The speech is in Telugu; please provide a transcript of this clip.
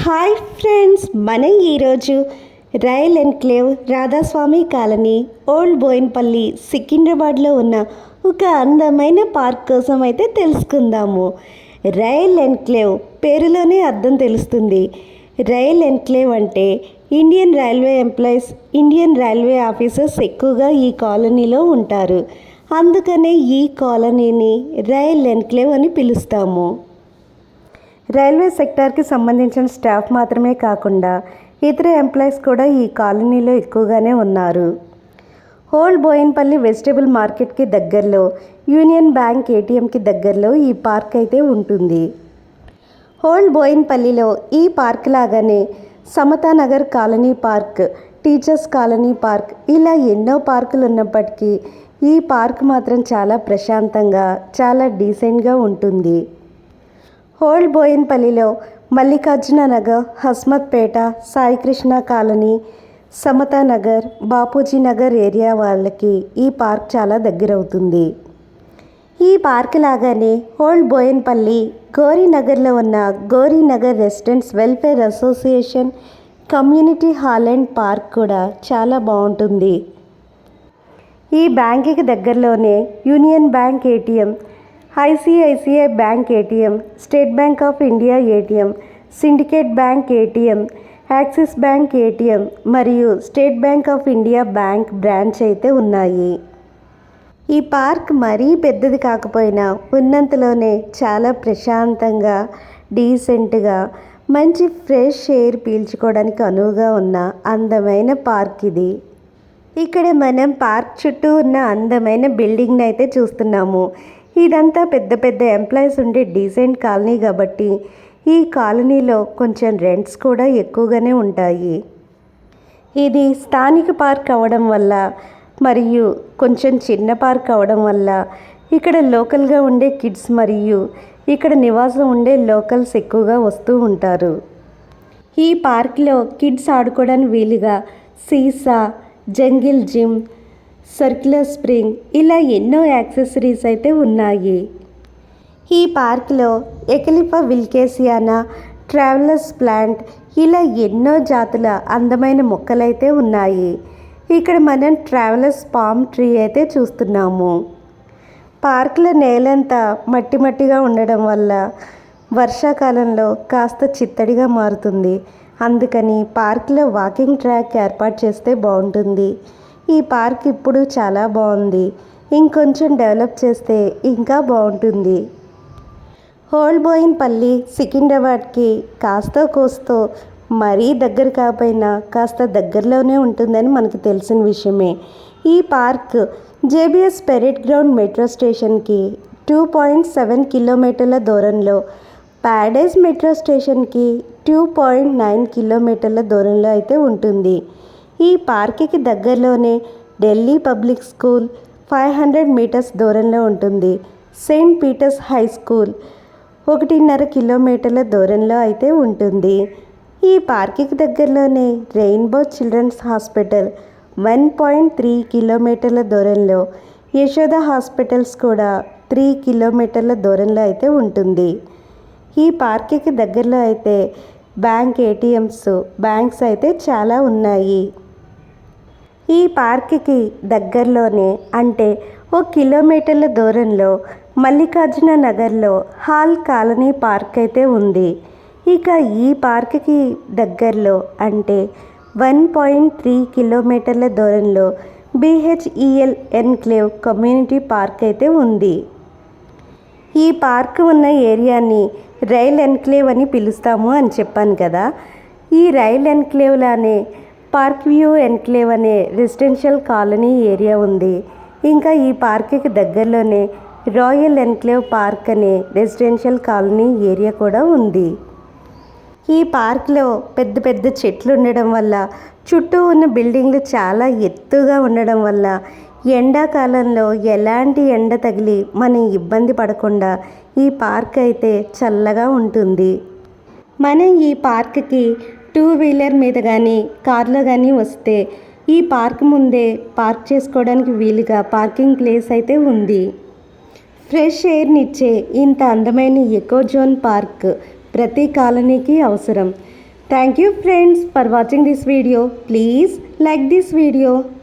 హాయ్ ఫ్రెండ్స్, మనం ఈరోజు Royal Enclave Radhaswami colony old Boinpally సికింద్రాబాద్లో ఉన్న ఒక అందమైన పార్క్ కోసం అయితే తెలుసుకుందాము. రాయల్ ఎన్క్లేవ్ పేరులోనే అర్థం తెలుస్తుంది. రాయల్ ఎన్క్లేవ్ అంటే Indian railway employees, Indian railway officers ఎక్కువగా ఈ కాలనీలో ఉంటారు. అందుకనే ఈ కాలనీని రాయల్ ఎన్క్లేవ్ అని పిలుస్తాము. రైల్వే సెక్టార్కి సంబంధించిన స్టాఫ్ మాత్రమే కాకుండా ఇతర ఎంప్లాయీస్ కూడా ఈ కాలనీలో ఎక్కువగానే ఉన్నారు. ఓల్డ్ బోయిన్పల్లి వెజిటబుల్ మార్కెట్కి దగ్గరలో, యూనియన్ బ్యాంక్ ఏటీఎంకి దగ్గరలో ఈ పార్క్ అయితే ఉంటుంది. ఓల్డ్ బోయిన్పల్లిలో ఈ పార్క్ లాగానే Samathanagar colony park, teachers colony park ఇలా ఎన్నో పార్కులు ఉన్నప్పటికీ ఈ పార్క్ మాత్రం చాలా ప్రశాంతంగా, చాలా డీసెంట్గా ఉంటుంది. ఓల్డ్ బోయిన్పల్లిలో మల్లికార్జున నగర్, హస్మత్పేట, సాయికృష్ణ కాలనీ, సమతానగర్, బాపూజీ నగర్ ఏరియా వాళ్ళకి ఈ పార్క్ చాలా దగ్గరవుతుంది. ఈ పార్క్ లాగానే ఓల్డ్ బోయిన్పల్లి గౌరీనగర్లో ఉన్న Gaurinagar residents welfare association community hall and park కూడా చాలా బాగుంటుంది. ఈ బ్యాంకుకి దగ్గరలోనే union bank ATM, ICICI bank ATM, State Bank of India ATM, Syndicate bank ATM, Axis bank ATM మరియు State Bank of India bank branch అయితే ఉన్నాయి. ఈ పార్క్ మరీ పెద్దది కాకపోయినా ఉన్నంతలోనే చాలా ప్రశాంతంగా, డీసెంట్గా, మంచి ఫ్రెష్ ఎయిర్ పీల్చుకోవడానికి అనువుగా ఉన్న అందమైన పార్క్ ఇది. ఇక్కడ మనం పార్క్ చుట్టూ ఉన్న అందమైన బిల్డింగ్ని అయితే చూస్తున్నాము. ఇదంతా పెద్ద పెద్ద ఎంప్లాయీస్ ఉండే డీసెంట్ కాలనీ కాబట్టి ఈ కాలనీలో కొంచెం రెంట్స్ కూడా ఎక్కువగానే ఉంటాయి. ఇది స్థానిక పార్క్ అవ్వడం వల్ల మరియు కొంచెం చిన్న పార్క్ అవ్వడం వల్ల ఇక్కడ లోకల్గా ఉండే కిడ్స్ మరియు ఇక్కడ నివాసం ఉండే లోకల్స్ ఎక్కువగా వస్తూ ఉంటారు. ఈ పార్క్లో కిడ్స్ ఆడుకోవడానికి వీలుగా సీసా, జంగిల్ జిమ్, సర్క్యులర్ స్ప్రింగ్ ఇలా ఎన్నో యాక్సెసరీస్ అయితే ఉన్నాయి. ఈ పార్క్లో ఎకలిఫా విల్కేసియానా, ట్రావెలర్స్ ప్లాంట్ ఇలా ఎన్నో జాతుల అందమైన మొక్కలైతే ఉన్నాయి. ఇక్కడ మనం ట్రావెలర్స్ పామ్ ట్రీ అయితే చూస్తున్నాము. పార్కులో నేలంతా మట్టి మట్టిగా ఉండడం వల్ల వర్షాకాలంలో కాస్త చిత్తడిగా మారుతుంది. అందుకని పార్కులో వాకింగ్ ట్రాక్ ఏర్పాటు చేస్తే బాగుంటుంది. ఈ పార్క్ ఇప్పుడు చాలా బాగుంది. ఇంకొంచెం డెవలప్ చేస్తే ఇంకా బాగుంటుంది. ఓల్డ్ బోయిన్పల్లి సికింద్రాబాద్కి కాస్తో కోస్తో మరీ దగ్గర కాకపోయినా కాస్త దగ్గరలోనే ఉంటుందని మనకు తెలిసిన విషయమే. ఈ park JBS parade ground metro స్టేషన్కి 2.7 కిలోమీటర్ల దూరంలో, ప్యారడైజ్ మెట్రో స్టేషన్కి 2.9 కిలోమీటర్ల దూరంలో అయితే ఉంటుంది. ఈ పార్క్కి దగ్గరలోనే ఢిల్లీ పబ్లిక్ స్కూల్ 500 మీటర్స్ దూరంలో ఉంటుంది. సెయింట్ పీటర్స్ హై స్కూల్ 1.5 కిలోమీటర్ల దూరంలో అయితే ఉంటుంది. ఈ పార్క్కి దగ్గరలోనే రెయిన్బో చిల్డ్రన్స్ హాస్పిటల్ 1.3 కిలోమీటర్ల దూరంలో, యశోద హాస్పిటల్స్ కూడా 3 కిలోమీటర్ల దూరంలో అయితే ఉంటుంది. ఈ పార్క్కి దగ్గరలో అయితే బ్యాంక్ ఏటీఎంస్, బ్యాంక్స్ అయితే చాలా ఉన్నాయి. ఈ పార్క్కి దగ్గరలోనే అంటే 1 కిలోమీటర్ల దూరంలో మల్లికార్జున నగర్లో హాల్ కాలనీ పార్క్ అయితే ఉంది. ఇక ఈ పార్క్కి దగ్గరలో అంటే 1.3 కిలోమీటర్ల దూరంలో బిహెచ్ఈఎల్ ఎన్క్లేవ్ కమ్యూనిటీ పార్క్ అయితే ఉంది. ఈ పార్క్ ఉన్న ఏరియాని రైల్ ఎన్క్లేవ్ అని పిలుస్తాము అని చెప్పాను కదా. ఈ రైల్ ఎన్క్లేవ్లానే పార్క్ వ్యూ ఎన్క్లేవ్ అనే రెసిడెన్షియల్ కాలనీ ఏరియా ఉంది. ఇంకా ఈ పార్క్కి దగ్గరలోనే రాయల్ ఎన్క్లేవ్ పార్క్ అనే రెసిడెన్షియల్ కాలనీ ఏరియా కూడా ఉంది. ఈ పార్క్లో పెద్ద పెద్ద చెట్లు ఉండడం వల్ల, చుట్టూ ఉన్న బిల్డింగ్లు చాలా ఎత్తుగా ఉండడం వల్ల ఎండాకాలంలో ఎలాంటి ఎండ తగిలి మనం ఇబ్బంది పడకుండా ఈ పార్క్ అయితే చల్లగా ఉంటుంది. మనం ఈ పార్క్కి 2 వీలర్ మీద కానీ కార్లో కానీ వస్తే ఈ పార్క్ ముందే పార్క్ చేసుకోవడానికి వీలుగా పార్కింగ్ ప్లేస్ అయితే ఉంది. ఫ్రెష్ ఎయిర్నిచ్చే ఇంత అందమైన ఎకో జోన్ పార్క్ ప్రతి కాలనీకి అవసరం. Thank you friends for watching this video. Please like this video.